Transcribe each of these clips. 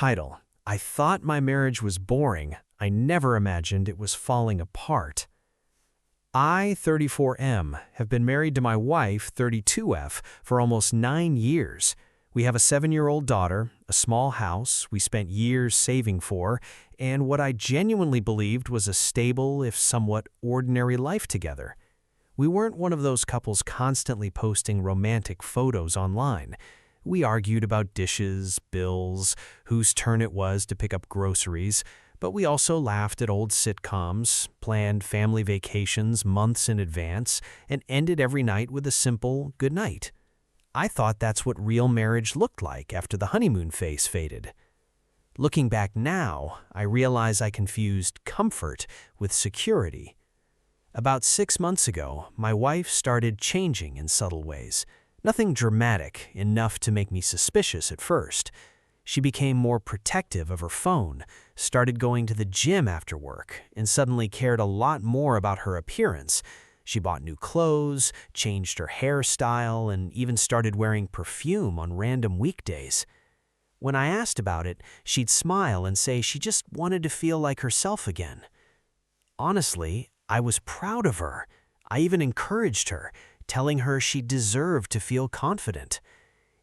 Title: I thought my marriage was boring. I never imagined it was falling apart. I, 34M, have been married to my wife, 32F, for almost 9 years. We have a 7-year-old daughter, a small house we spent years saving for, and what I genuinely believed was a stable, if somewhat ordinary life together. We weren't one of those couples constantly posting romantic photos online. We argued about dishes, bills, whose turn it was to pick up groceries, but we also laughed at old sitcoms, planned family vacations months in advance, and ended every night with a simple good night. I thought that's what real marriage looked like after the honeymoon phase faded. Looking back now, I realize I confused comfort with security. About 6 months ago, my wife started changing in subtle ways. Nothing dramatic, enough to make me suspicious at first. She became more protective of her phone, started going to the gym after work, and suddenly cared a lot more about her appearance. She bought new clothes, changed her hairstyle, and even started wearing perfume on random weekdays. When I asked about it, she'd smile and say she just wanted to feel like herself again. Honestly, I was proud of her. I even encouraged her, telling her she deserved to feel confident.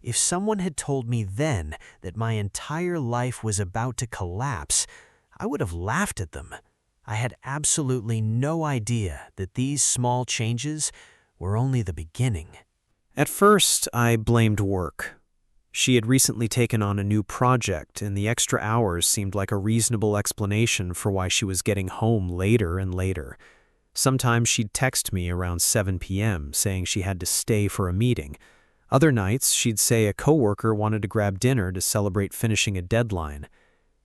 If someone had told me then that my entire life was about to collapse, I would have laughed at them. I had absolutely no idea that these small changes were only the beginning. At first, I blamed work. She had recently taken on a new project, and the extra hours seemed like a reasonable explanation for why she was getting home later and later. Sometimes she'd text me around 7 p.m. saying she had to stay for a meeting. Other nights, she'd say a coworker wanted to grab dinner to celebrate finishing a deadline.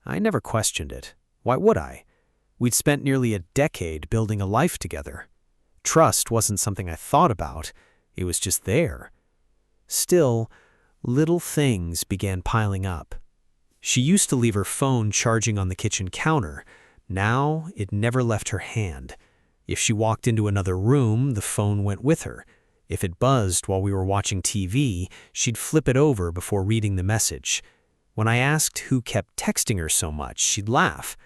I never questioned it. Why would I? We'd spent nearly a decade building a life together. Trust wasn't something I thought about. It was just there. Still, little things began piling up. She used to leave her phone charging on the kitchen counter. Now, it never left her hand. If she walked into another room, the phone went with her. If it buzzed while we were watching TV, she'd flip it over before reading the message. When I asked who kept texting her so much, she'd laugh.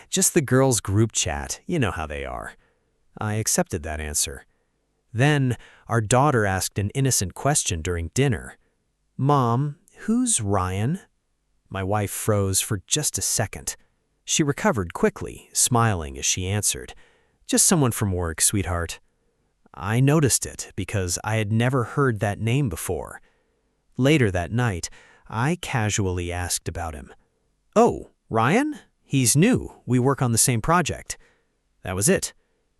Just the girls' group chat, you know how they are. I accepted that answer. Then, our daughter asked an innocent question during dinner. "Mom, who's Ryan?" My wife froze for just a second. She recovered quickly, smiling as she answered, "Just someone from work, sweetheart." I noticed it because I had never heard that name before. Later that night, I casually asked about him. "Oh, Ryan? He's new. We work on the same project." That was it.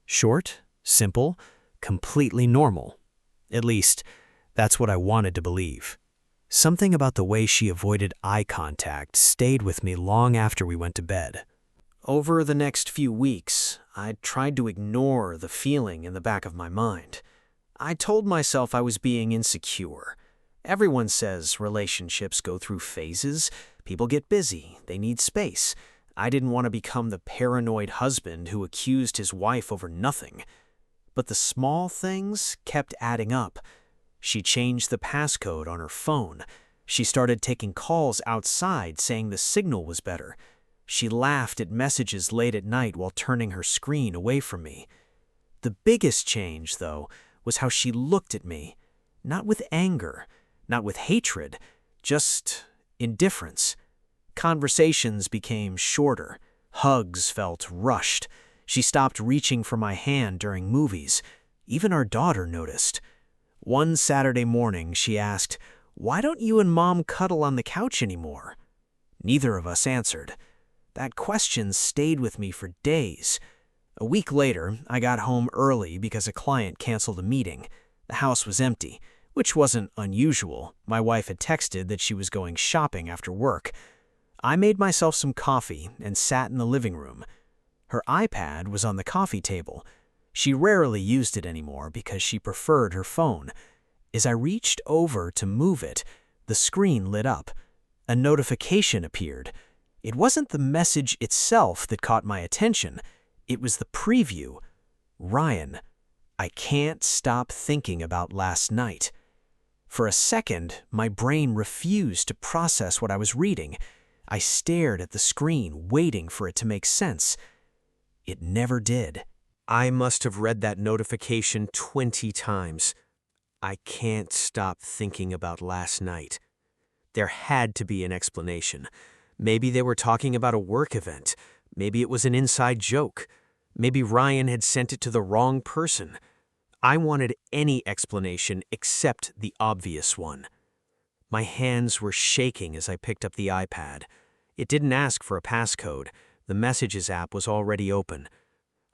Short, simple, completely normal. At least, that's what I wanted to believe. Something about the way she avoided eye contact stayed with me long after we went to bed. Over the next few weeks, I tried to ignore the feeling in the back of my mind. I told myself I was being insecure. Everyone says relationships go through phases. People get busy. They need space. I didn't want to become the paranoid husband who accused his wife over nothing. But the small things kept adding up. She changed the passcode on her phone. She started taking calls outside saying the signal was better. She laughed at messages late at night while turning her screen away from me. The biggest change, though, was how she looked at me. Not with anger, not with hatred, just indifference. Conversations became shorter. Hugs felt rushed. She stopped reaching for my hand during movies. Even our daughter noticed. One Saturday morning, she asked, "Why don't you and Mom cuddle on the couch anymore?" Neither of us answered. That question stayed with me for days. A week later, I got home early because a client canceled a meeting. The house was empty, which wasn't unusual. My wife had texted that she was going shopping after work. I made myself some coffee and sat in the living room. Her iPad was on the coffee table. She rarely used it anymore because she preferred her phone. As I reached over to move it, the screen lit up. A notification appeared. It wasn't the message itself that caught my attention. It was the preview. "Ryan, I can't stop thinking about last night." For a second, my brain refused to process what I was reading. I stared at the screen, waiting for it to make sense. It never did. I must have read that notification 20 times. I can't stop thinking about last night. There had to be an explanation. Maybe they were talking about a work event. Maybe it was an inside joke. Maybe Ryan had sent it to the wrong person. I wanted any explanation except the obvious one. My hands were shaking as I picked up the iPad. It didn't ask for a passcode. The Messages app was already open.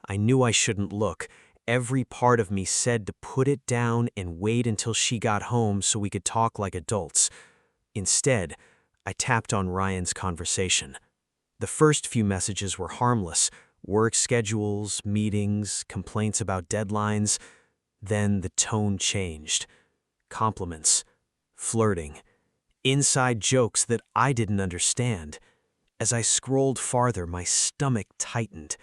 I knew I shouldn't look. Every part of me said to put it down and wait until she got home so we could talk like adults. Instead, I tapped on Ryan's conversation. The first few messages were harmless: work schedules, meetings, complaints about deadlines. Then the tone changed. Compliments, flirting, inside jokes that I didn't understand. As I scrolled farther, my stomach tightened.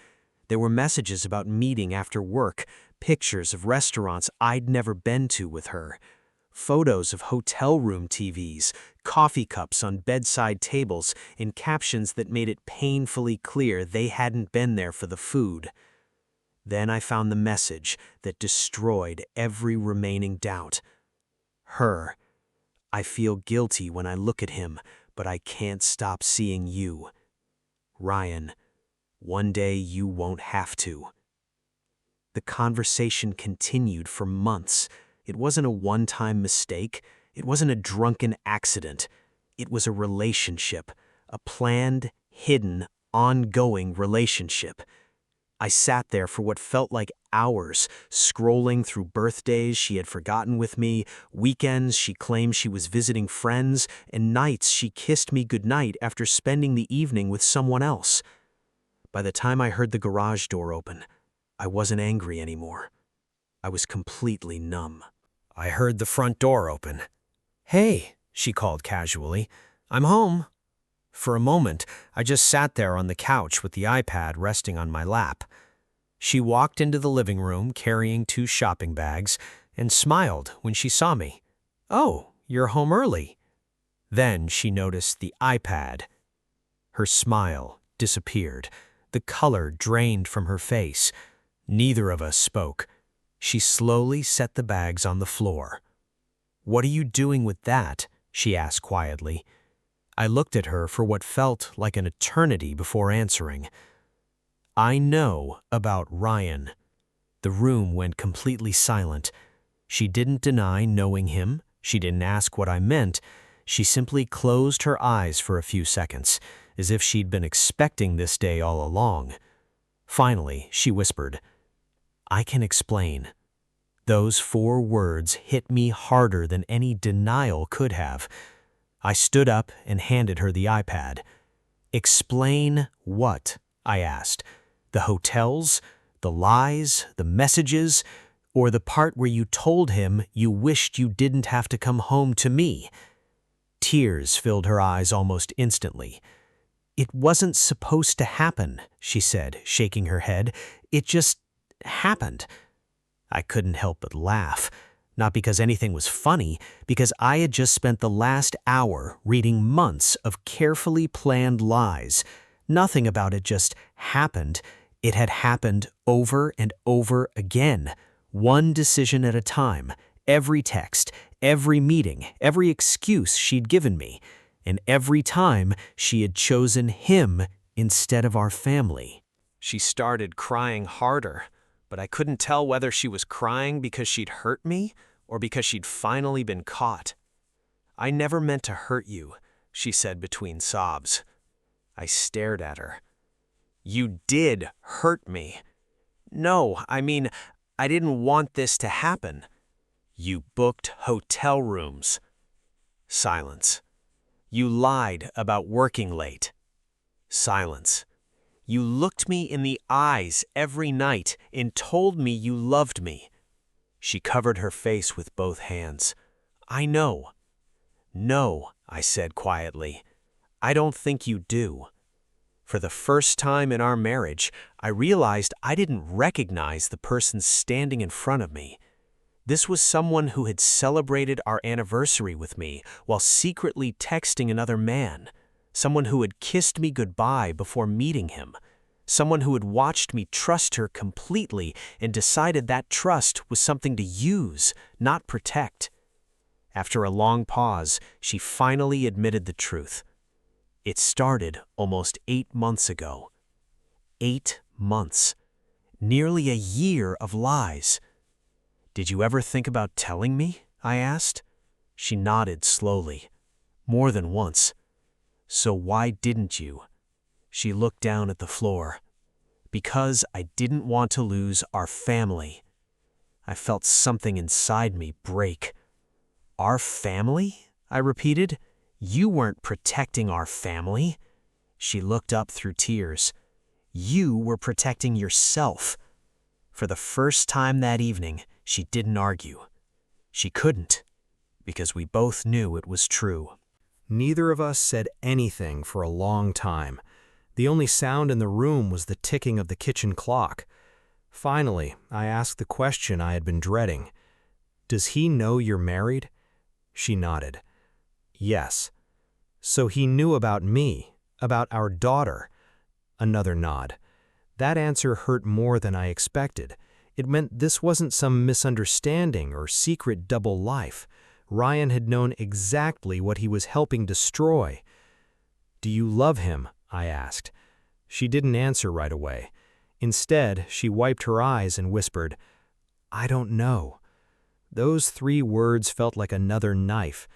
There were messages about meeting after work, pictures of restaurants I'd never been to with her, photos of hotel room TVs, coffee cups on bedside tables, and captions that made it painfully clear they hadn't been there for the food. Then I found the message that destroyed every remaining doubt. Her. I feel guilty when I look at him, but I can't stop seeing you. Ryan. One day you won't have to. The conversation continued for months. It wasn't a one-time mistake. It wasn't a drunken accident. It was a relationship, a planned, hidden, ongoing relationship. I sat there for what felt like hours, scrolling through birthdays she had forgotten with me, weekends she claimed she was visiting friends, and nights she kissed me goodnight after spending the evening with someone else. By the time I heard the garage door open, I wasn't angry anymore. I was completely numb. I heard the front door open. "Hey," she called casually, "I'm home." For a moment, I just sat there on the couch with the iPad resting on my lap. She walked into the living room carrying 2 shopping bags and smiled when she saw me. "Oh, you're home early." Then she noticed the iPad. Her smile disappeared. The color drained from her face. Neither of us spoke. She slowly set the bags on the floor. "What are you doing with that?" she asked quietly. I looked at her for what felt like an eternity before answering. "I know about Ryan." The room went completely silent. She didn't deny knowing him. She didn't ask what I meant. She simply closed her eyes for a few seconds, as if she'd been expecting this day all along. Finally, she whispered, "I can explain." Those 4 words hit me harder than any denial could have. I stood up and handed her the iPad. "Explain what?" I asked. "The hotels, the lies, the messages, or the part where you told him you wished you didn't have to come home to me?" Tears filled her eyes almost instantly. "It wasn't supposed to happen," she said, shaking her head. "It just happened." I couldn't help but laugh, not because anything was funny, because I had just spent the last hour reading months of carefully planned lies. Nothing about it just happened. It had happened over and over again, one decision at a time, every text, every meeting, every excuse she'd given me, and every time she had chosen him instead of our family. She started crying harder, but I couldn't tell whether she was crying because she'd hurt me or because she'd finally been caught. "I never meant to hurt you," she said between sobs. I stared at her. "You did hurt me." "No, I mean, I didn't want this to happen." "You booked hotel rooms." Silence. "You lied about working late." Silence. "You looked me in the eyes every night and told me you loved me." She covered her face with both hands. "I know." "No," I said quietly. "I don't think you do." For the first time in our marriage, I realized I didn't recognize the person standing in front of me. This was someone who had celebrated our anniversary with me while secretly texting another man. someone who had kissed me goodbye before meeting him, someone who had watched me trust her completely and decided that trust was something to use, not protect. After a long pause, she finally admitted the truth. It started almost 8 months ago. 8 months. Nearly a year of lies. "Did you ever think about telling me?" I asked. She nodded slowly. "More than once." "So why didn't you?" She looked down at the floor. "Because I didn't want to lose our family." I felt something inside me break. "Our family?" I repeated. "You weren't protecting our family." She looked up through tears. "You were protecting yourself." For the first time that evening, she didn't argue. She couldn't, because we both knew it was true. Neither of us said anything for a long time. The only sound in the room was the ticking of the kitchen clock. Finally, I asked the question I had been dreading. "Does he know you're married?" She nodded. "Yes." "So he knew about me, about our daughter?" Another nod. That answer hurt more than I expected. It meant this wasn't some misunderstanding or secret double life. Ryan had known exactly what he was helping destroy. "Do you love him?" I asked. She didn't answer right away. Instead, she wiped her eyes and whispered, "I don't know." Those 3 words felt like another knife,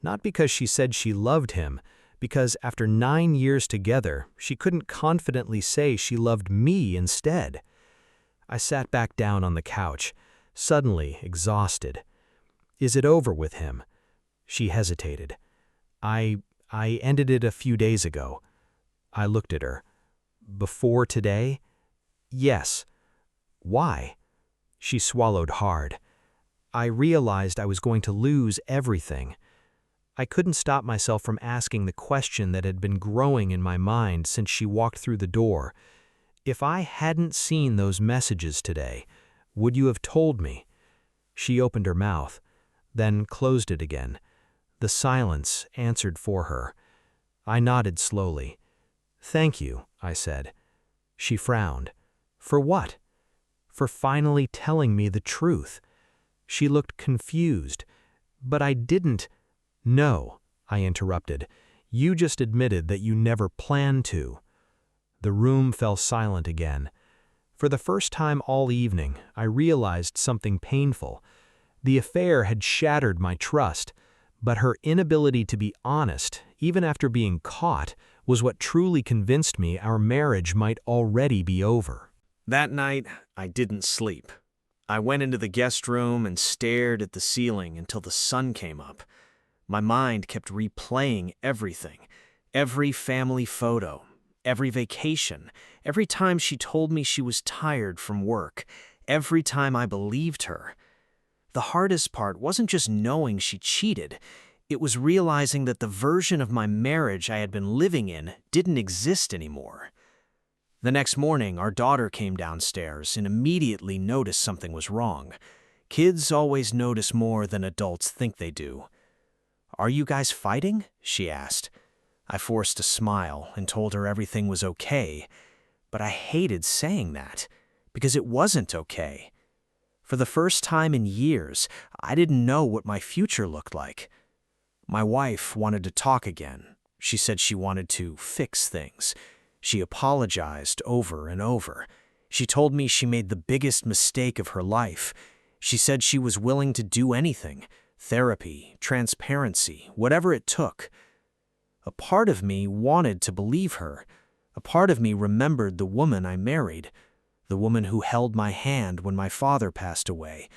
not because she said she loved him, because after 9 years together, she couldn't confidently say she loved me instead. I sat back down on the couch, suddenly exhausted. "Is it over with him?" She hesitated. I ended it a few days ago." I looked at her. "Before today?" "Yes." "Why?" She swallowed hard. "I realized I was going to lose everything." I couldn't stop myself from asking the question that had been growing in my mind since she walked through the door. "If I hadn't seen those messages today, would you have told me?" She opened her mouth, then closed it again. The silence answered for her. I nodded slowly. "Thank you," I said. She frowned. "For what?" "For finally telling me the truth." She looked confused. "But I didn't—" "No," I interrupted. "You just admitted that you never planned to." The room fell silent again. For the first time all evening, I realized something painful. The affair had shattered my trust, but her inability to be honest, even after being caught, was what truly convinced me our marriage might already be over. That night, I didn't sleep. I went into the guest room and stared at the ceiling until the sun came up. My mind kept replaying everything, every family photo, every vacation, every time she told me she was tired from work, every time I believed her. The hardest part wasn't just knowing she cheated. It was realizing that the version of my marriage I had been living in didn't exist anymore. The next morning, our daughter came downstairs and immediately noticed something was wrong. Kids always notice more than adults think they do. "Are you guys fighting?" she asked. I forced a smile and told her everything was okay, but I hated saying that, because it wasn't okay. For the first time in years, I didn't know what my future looked like. My wife wanted to talk again. She said she wanted to fix things. She apologized over and over. She told me she made the biggest mistake of her life. She said she was willing to do anything, therapy, transparency, whatever it took. A part of me wanted to believe her. A part of me remembered the woman I married, the woman who held my hand when my father passed away,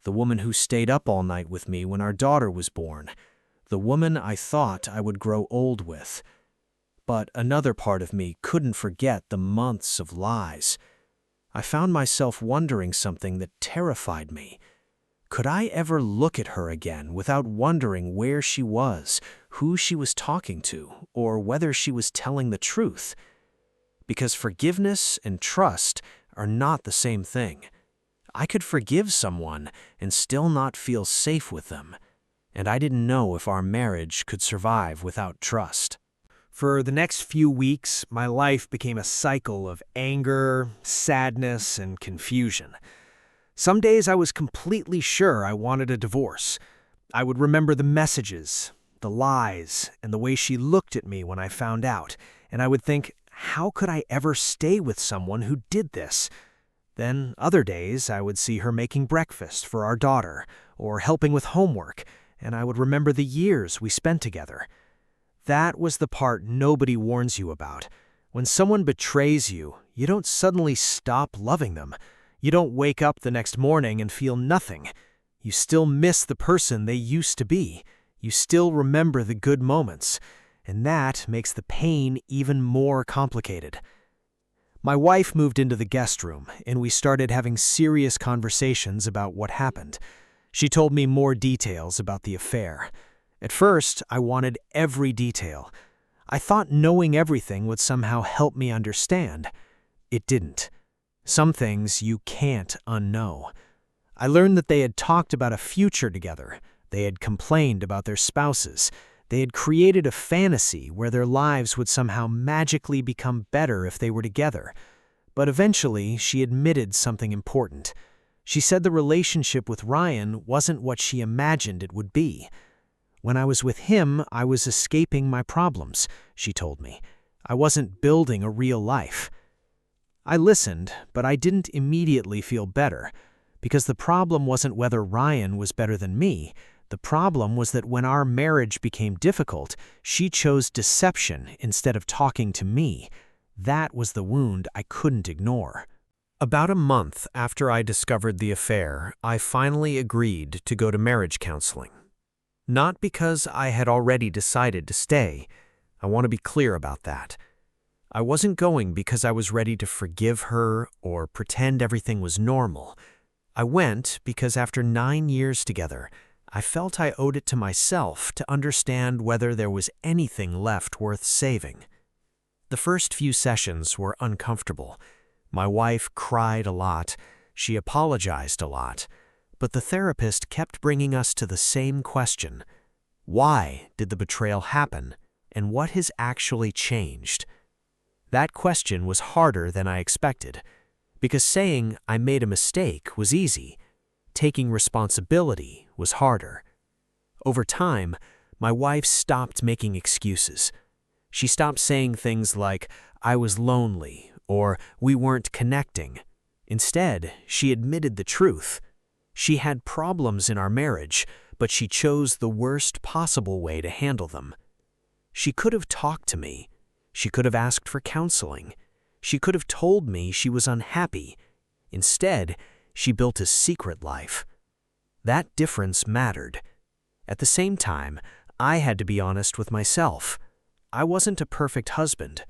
the woman who stayed up all night with me when our daughter was born, the woman I thought I would grow old with. But another part of me couldn't forget the months of lies. I found myself wondering something that terrified me. Could I ever look at her again without wondering where she was, who she was talking to, or whether she was telling the truth? Because forgiveness and trust are not the same thing. I could forgive someone and still not feel safe with them, and I didn't know if our marriage could survive without trust. For the next few weeks, my life became a cycle of anger, sadness, and confusion. Some days I was completely sure I wanted a divorce. I would remember the messages, the lies, and the way she looked at me when I found out, and I would think, how could I ever stay with someone who did this? Then other days I would see her making breakfast for our daughter or helping with homework, and I would remember the years we spent together. That was the part nobody warns you about. When someone betrays you, you don't suddenly stop loving them. You don't wake up the next morning and feel nothing. You still miss the person they used to be. You still remember the good moments, and that makes the pain even more complicated. My wife moved into the guest room, and we started having serious conversations about what happened. She told me more details about the affair. At first, I wanted every detail. I thought knowing everything would somehow help me understand. It didn't. Some things you can't unknow. I learned that they had talked about a future together. They had complained about their spouses. They had created a fantasy where their lives would somehow magically become better if they were together. But eventually, she admitted something important. She said the relationship with Ryan wasn't what she imagined it would be. When I was with him, I was escaping my problems, she told me. I wasn't building a real life. I listened, but I didn't immediately feel better, because the problem wasn't whether Ryan was better than me. The problem was that when our marriage became difficult, she chose deception instead of talking to me. That was the wound I couldn't ignore. About a month after I discovered the affair, I finally agreed to go to marriage counseling. Not because I had already decided to stay. I want to be clear about that. I wasn't going because I was ready to forgive her or pretend everything was normal. I went because after 9 years together, I felt I owed it to myself to understand whether there was anything left worth saving. The first few sessions were uncomfortable. My wife cried a lot. She apologized a lot. But the therapist kept bringing us to the same question. Why did the betrayal happen, and what has actually changed? That question was harder than I expected, because saying I made a mistake was easy. Taking responsibility was harder. Over time, my wife stopped making excuses. She stopped saying things like, I was lonely, or we weren't connecting. Instead, she admitted the truth. She had problems in our marriage, but she chose the worst possible way to handle them. She could have talked to me. She could have asked for counseling. She could have told me she was unhappy. Instead, she built a secret life. That difference mattered. At the same time, I had to be honest with myself. I wasn't a perfect husband.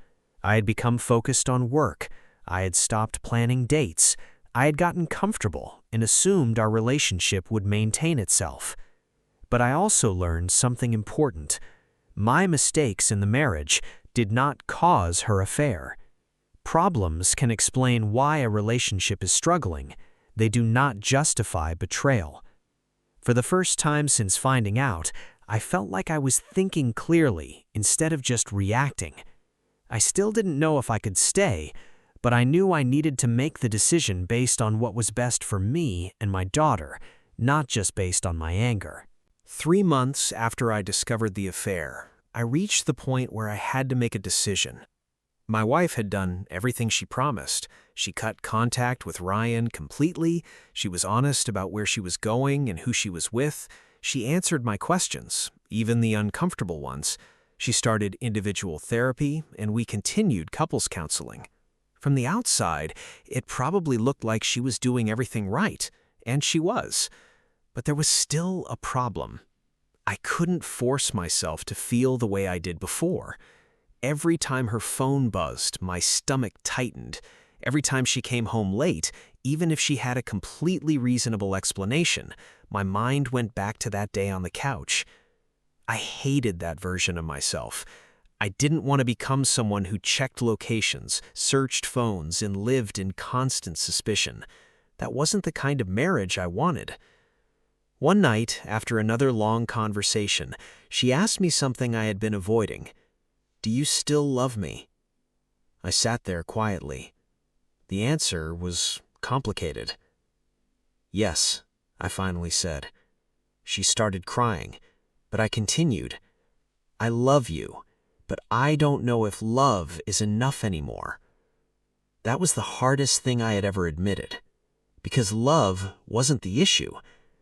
I had become focused on work. I had stopped planning dates. I had gotten comfortable and assumed our relationship would maintain itself. But I also learned something important. My mistakes in the marriage did not cause her affair. Problems can explain why a relationship is struggling. They do not justify betrayal. For the first time since finding out, I felt like I was thinking clearly instead of just reacting. I still didn't know if I could stay, but I knew I needed to make the decision based on what was best for me and my daughter, not just based on my anger. 3 months after I discovered the affair, I reached the point where I had to make a decision. My wife had done everything she promised. She cut contact with Ryan completely. She was honest about where she was going and who she was with. She answered my questions, even the uncomfortable ones. She started individual therapy, and we continued couples counseling. From the outside, it probably looked like she was doing everything right, and she was. But there was still a problem. I couldn't force myself to feel the way I did before. Every time her phone buzzed, my stomach tightened. Every time she came home late, even if she had a completely reasonable explanation, my mind went back to that day on the couch. I hated that version of myself. I didn't want to become someone who checked locations, searched phones, and lived in constant suspicion. That wasn't the kind of marriage I wanted. One night, after another long conversation, she asked me something I had been avoiding. "Do you still love me?" I sat there quietly. The answer was complicated. "Yes," I finally said. She started crying, but I continued. "I love you, but I don't know if love is enough anymore." That was the hardest thing I had ever admitted, because love wasn't the issue.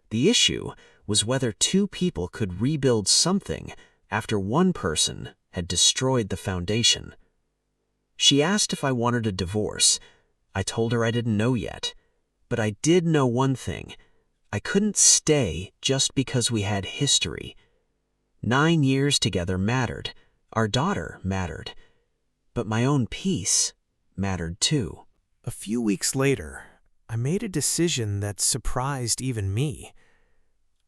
The issue was whether two people could rebuild something after one person had destroyed the foundation. She asked if I wanted a divorce. I told her I didn't know yet, but I did know one thing. I couldn't stay just because we had history. 9 years together mattered. Our daughter mattered. But my own peace mattered too. A few weeks later, I made a decision that surprised even me.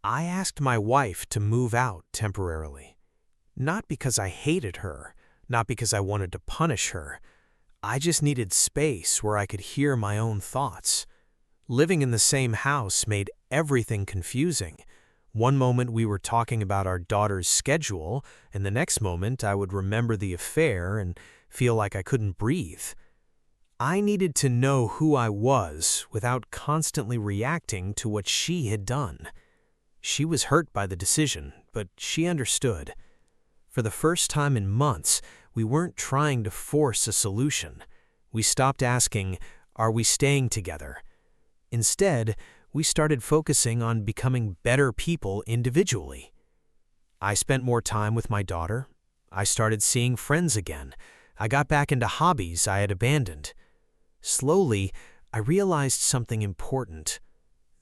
I asked my wife to move out temporarily. Not because I hated her, not because I wanted to punish her. I just needed space where I could hear my own thoughts. Living in the same house made everything confusing. One moment we were talking about our daughter's schedule, and the next moment I would remember the affair and feel like I couldn't breathe. I needed to know who I was without constantly reacting to what she had done. She was hurt by the decision, but she understood. For the first time in months, we weren't trying to force a solution. We stopped asking, "Are we staying together?" Instead, we started focusing on becoming better people individually. I spent more time with my daughter. I started seeing friends again. I got back into hobbies I had abandoned. Slowly, I realized something important.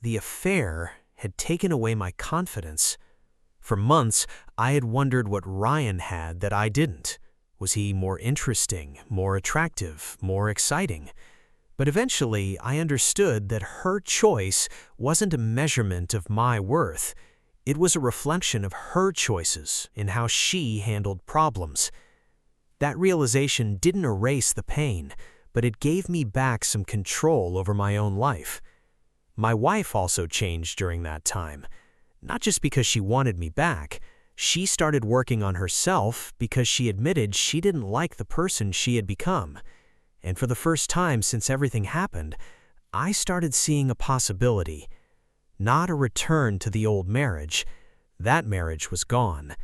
The affair had taken away my confidence. For months, I had wondered what Ryan had that I didn't. Was he more interesting, more attractive, more exciting? But eventually, I understood that her choice wasn't a measurement of my worth. It was a reflection of her choices in how she handled problems. That realization didn't erase the pain, but it gave me back some control over my own life. My wife also changed during that time. Not just because she wanted me back. She started working on herself because she admitted she didn't like the person she had become. And for the first time since everything happened, I started seeing a possibility. Not a return to the old marriage. That marriage was gone.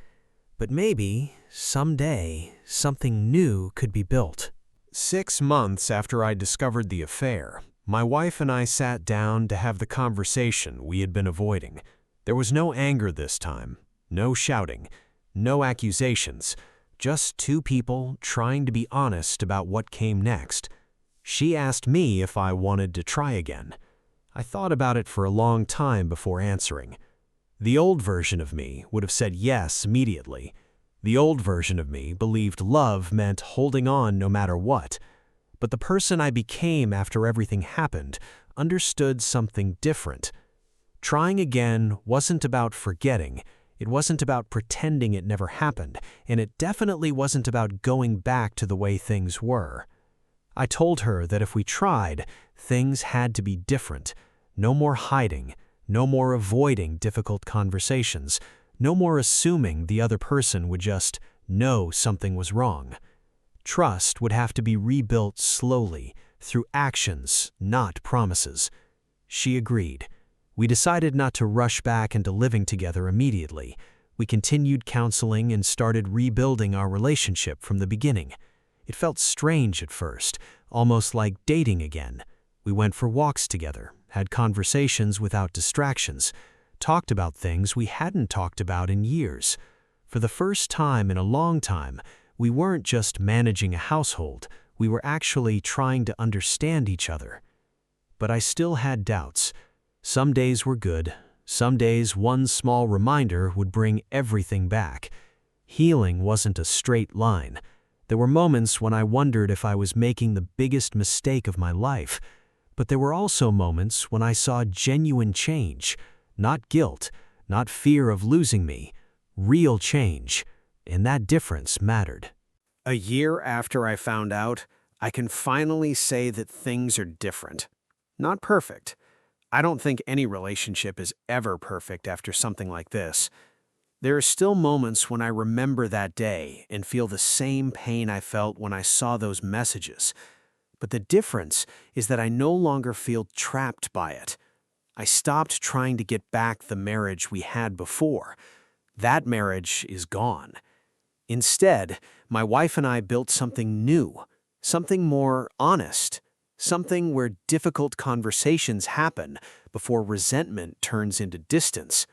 But maybe, someday, something new could be built. 6 months after I discovered the affair, my wife and I sat down to have the conversation we had been avoiding. There was no anger this time, no shouting, no accusations, just two people trying to be honest about what came next. She asked me if I wanted to try again. I thought about it for a long time before answering. The old version of me would have said yes immediately. The old version of me believed love meant holding on no matter what. But the person I became after everything happened understood something different. Trying again wasn't about forgetting. It wasn't about pretending it never happened, and it definitely wasn't about going back to the way things were. I told her that if we tried, things had to be different. No more hiding, no more avoiding difficult conversations, no more assuming the other person would just know something was wrong. Trust would have to be rebuilt slowly, through actions, not promises. She agreed. We decided not to rush back into living together immediately. We continued counseling and started rebuilding our relationship from the beginning. It felt strange at first, almost like dating again. We went for walks together, had conversations without distractions, talked about things we hadn't talked about in years. For the first time in a long time, we weren't just managing a household, we were actually trying to understand each other. But I still had doubts. Some days were good. Some days one small reminder would bring everything back. Healing wasn't a straight line. There were moments when I wondered if I was making the biggest mistake of my life. But there were also moments when I saw genuine change. Not guilt, not fear of losing me. Real change. And that difference mattered. A year after I found out, I can finally say that things are different. Not perfect. I don't think any relationship is ever perfect after something like this. There are still moments when I remember that day and feel the same pain I felt when I saw those messages. But the difference is that I no longer feel trapped by it. I stopped trying to get back the marriage we had before. That marriage is gone. Instead, my wife and I built something new, something more honest, something where difficult conversations happen before resentment turns into distance.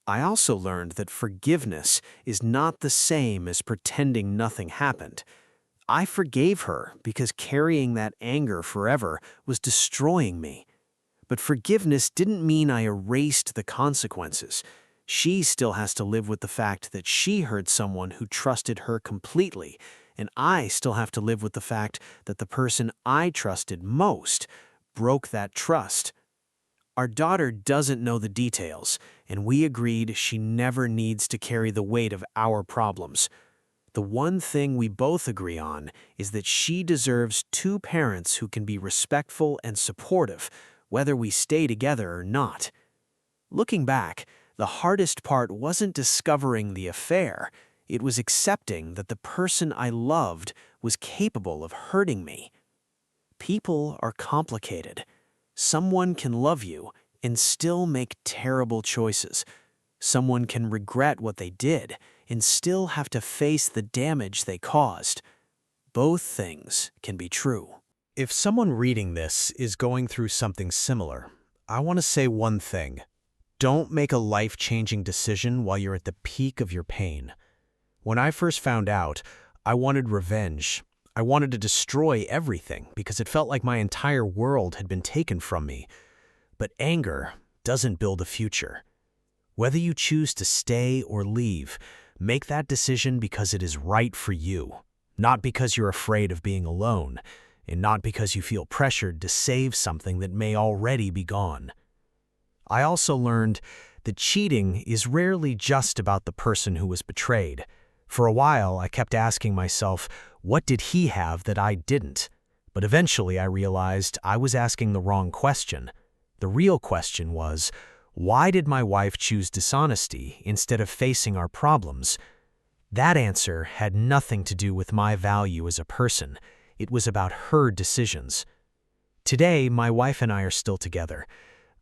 I also learned that forgiveness is not the same as pretending nothing happened. I forgave her because carrying that anger forever was destroying me. But forgiveness didn't mean I erased the consequences. She still has to live with the fact that she hurt someone who trusted her completely, and I still have to live with the fact that the person I trusted most broke that trust. Our daughter doesn't know the details, and we agreed she never needs to carry the weight of our problems. The one thing we both agree on is that she deserves two parents who can be respectful and supportive, whether we stay together or not. Looking back, the hardest part wasn't discovering the affair. It was accepting that the person I loved was capable of hurting me. People are complicated. Someone can love you and still make terrible choices. Someone can regret what they did and still have to face the damage they caused. Both things can be true. If someone reading this is going through something similar, I want to say one thing. Don't make a life-changing decision while you're at the peak of your pain. When I first found out, I wanted revenge. I wanted to destroy everything because it felt like my entire world had been taken from me. But anger doesn't build a future. Whether you choose to stay or leave, make that decision because it is right for you, not because you're afraid of being alone, and not because you feel pressured to save something that may already be gone. I also learned that cheating is rarely just about the person who was betrayed. For a while, I kept asking myself, what did he have that I didn't? But eventually I realized I was asking the wrong question. The real question was, why did my wife choose dishonesty instead of facing our problems? That answer had nothing to do with my value as a person. It was about her decisions. Today, my wife and I are still together.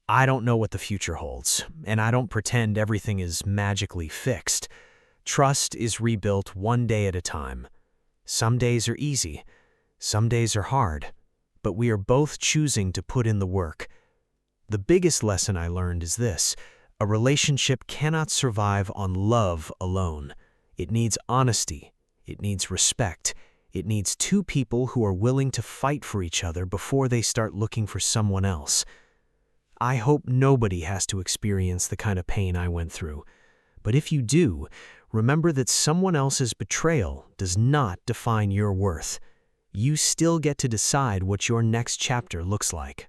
I don't know what the future holds, and I don't pretend everything is magically fixed. Trust is rebuilt one day at a time. Some days are easy, some days are hard, but we are both choosing to put in the work. The biggest lesson I learned is this: a relationship cannot survive on love alone. It needs honesty, it needs respect, it needs two people who are willing to fight for each other before they start looking for someone else. I hope nobody has to experience the kind of pain I went through. But if you do, remember that someone else's betrayal does not define your worth. You still get to decide what your next chapter looks like.